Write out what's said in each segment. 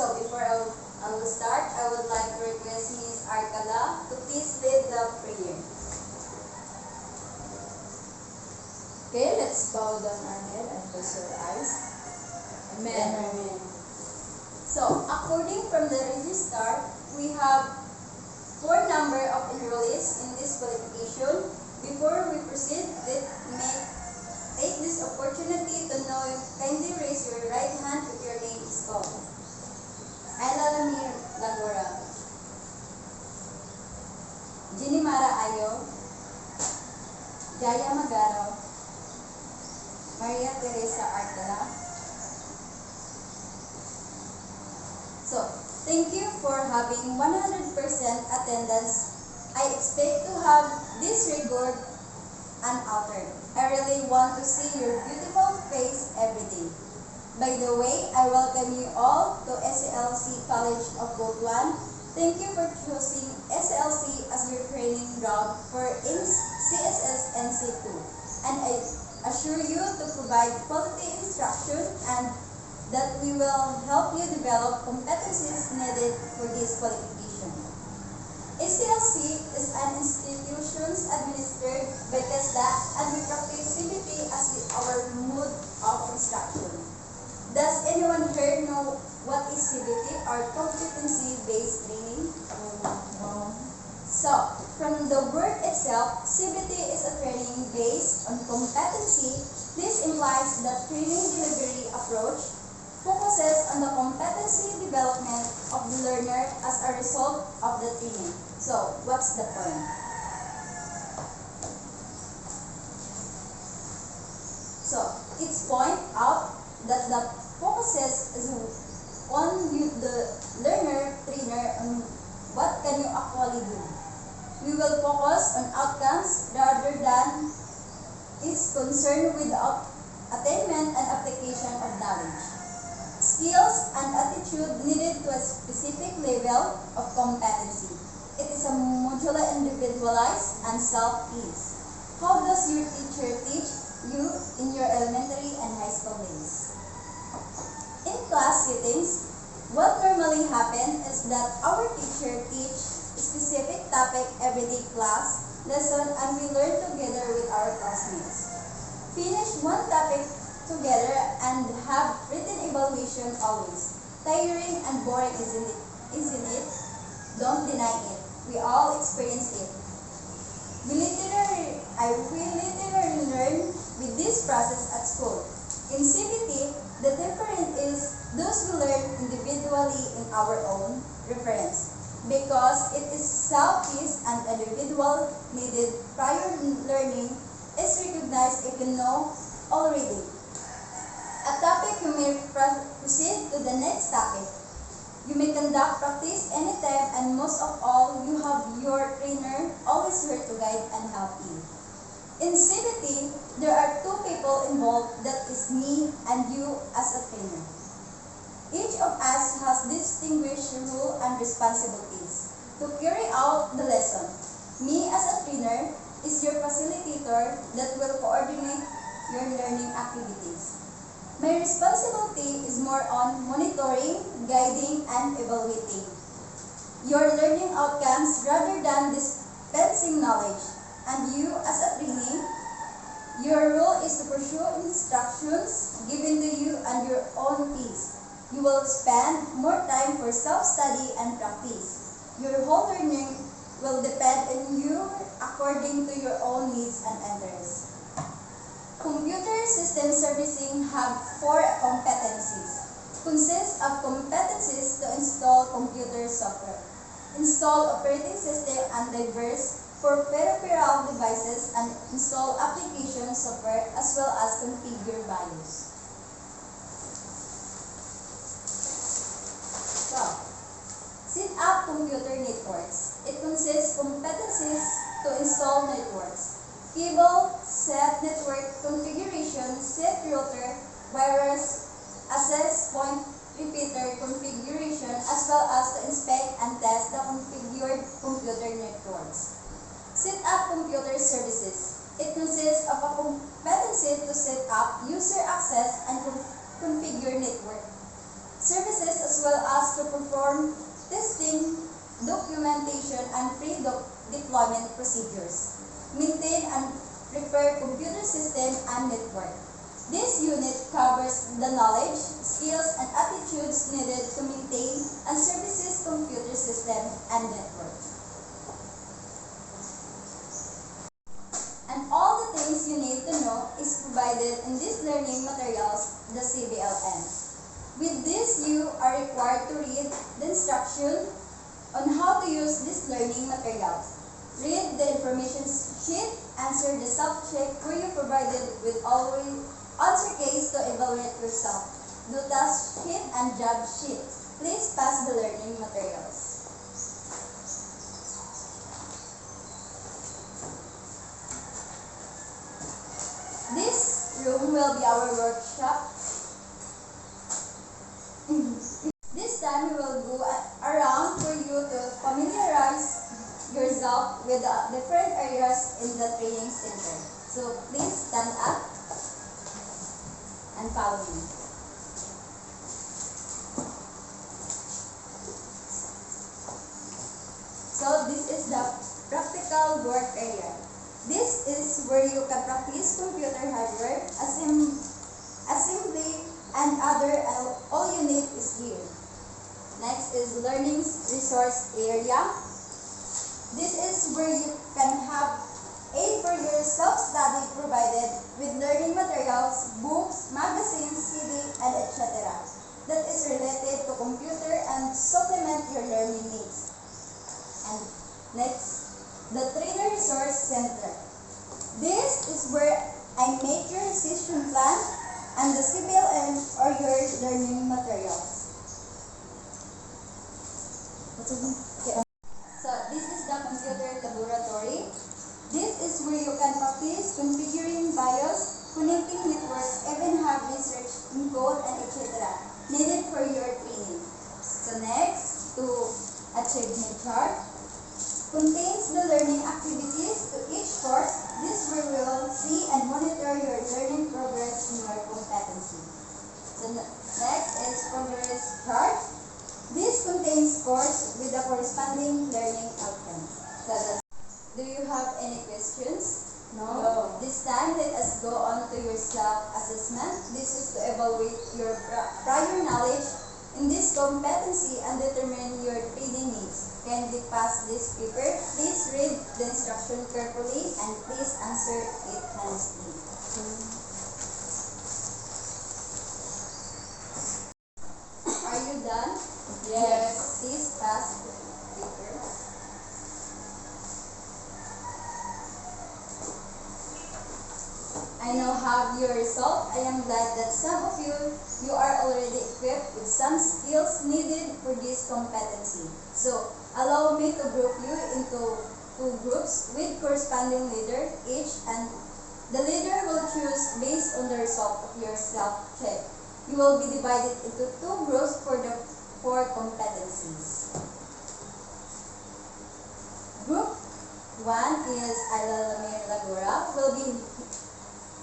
So before I will start, I would like to request Ms. Arcala to please lead the prayer. Okay, let's bow down our head and close our eyes. Amen. Amen. So according from the register, we have 4 number of enrollees in this qualification. Before we proceed, let me take this opportunity to know if kindly raise your right hand if your name is called. Ayla Lamir Lagora, Ginny Mara Ayo, Jaya Magaro, Maria Teresa Arcala. So, thank you for having 100% attendance. I expect to have this record unaltered. I really want to see your beautiful face every day. By the way, I welcome you all to SLC College of Butuan. Thank you for choosing SLC as your training ground for CSS and C2. And I assure you to provide quality instruction and that we will help you develop competencies needed for this qualification. SLC is an institution administered by TESDA and we practice CBT as our mode of instruction. Does anyone here know what is CBT or competency-based training? So, from the word itself, CBT is a training based on competency. This implies that training delivery approach focuses on the competency development of the learner as a result of the training. So, what's the point? So, it's point out that the focuses is on you, the learner, trainer, on what can you actually do. We will focus on outcomes rather than is concerned with the attainment and application of knowledge. Skills and attitude needed to a specific level of competency. It is a modular, individualized, and self-paced. How does your teacher teach you in your elementary and high school days? In class settings, what normally happens is that our teacher teach specific topic everyday class lesson and we learn together with our classmates. Finish one topic together and have written evaluation always. Tiring and boring, isn't it? Don't deny it. We all experience it. We literally learn with this process at school. In CBT, the difference is those who learn individually in our own reference because it is self-paced and individual needed prior learning is recognized if you know already. A topic you may proceed to the next topic. You may conduct practice anytime and most of all you have your trainer always here to guide and help you. In CBT, there are 2 people involved, that is me and you as a trainer. Each of us has distinguished role and responsibilities to carry out the lesson. Me as a trainer is your facilitator that will coordinate your learning activities. My responsibility is more on monitoring, guiding, and evaluating your learning outcomes rather than dispensing knowledge. And you as a trainee, your role is to pursue instructions given to you at your own pace. You will spend more time for self-study and practice. Your whole learning will depend on you according to your own needs and interests. Computer system servicing have 4 competencies. Consists of competencies to install computer software, install operating system and diverse for peripheral devices and install application software as well as configure BIOS. So, set up computer networks. It consists competencies to install networks. Cable, set network configuration, set router, virus, access point repeater configuration as well as to inspect and test the configured computer networks. Set up computer services. It consists of a competency to set up user access and configure network services as well as asked to perform testing, documentation, and pre-deployment procedures, maintain and prepare computer system and network. This unit covers the knowledge, skills, and attitudes needed to maintain and services computer system and network. And all the things you need to know is provided in these learning materials, the CBLN. With this, you are required to read the instruction on how to use these learning materials. Read the information sheet, answer the self-check where you provided with always answer case to evaluate yourself. Do task sheet and job sheet. Please pass the learning materials. This room will be our workshop. This time we will go around for you to familiarize yourself with the different areas in the training center. So please stand up and follow me. So this is the practical work area. This is where you can practice computer hardware, assembly, and other. All you need is here. Next is learning resource area. This is where you can have aid for your self-study provided with learning materials, books, magazines, CD, and etc. that is related to computer and supplement your learning needs. And next, the Trainer Resource Center. This is where I make your session plan and the CBLN or your learning materials. So this is the computer laboratory. This is where you can practice configuring BIOS, connecting networks, even have research in code and etc. needed for your training. So next, to achievement chart contains the learning activities to each course. This where we will see and monitor your learning progress in your competency. So next is progress chart. This contains course with the corresponding learning outcomes. So do you have any questions? No. This time, let us go on to your self-assessment. This is to evaluate your prior knowledge in this competency and determine your training needs. Kindly pass this paper. Please read the instruction carefully and please answer it honestly. Are you done? Yes. Please pass the paper. I now have your result. I am glad that some of you are already equipped with some skills needed for this competency. So, allow me to group you into two groups with corresponding leader each, and the leader will choose based on the result of your self-check. You will be divided into two groups for the 4 competencies. Group 1 is Lamir Lagura will be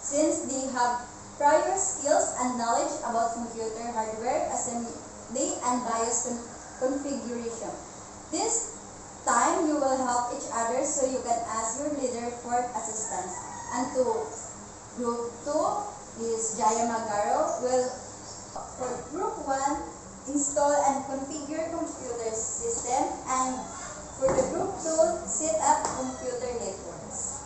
since they have prior skills and knowledge about computer hardware, assembly, and BIOS configuration. This time, you will help each other so you can ask your leader for assistance. And to Group 2 is Jaya Magaro will, for Group 1, install and configure computer system, and for the Group 2, set up computer networks.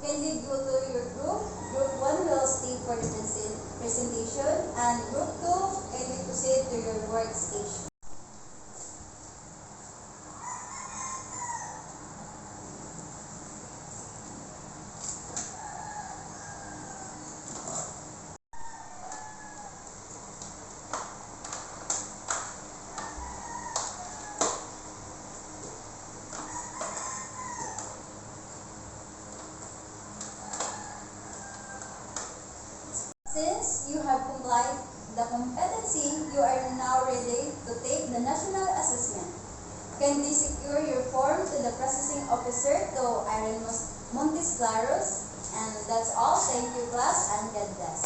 Kindly go to your group. Group 1 will stay for the presentation, and Group 2 kindly proceed to your workstation. Since you have complied the competency, you are now ready to take the national assessment. Kindly secure your form to the processing officer to Irene Montes Claros. And that's all. Thank you, class, and God bless.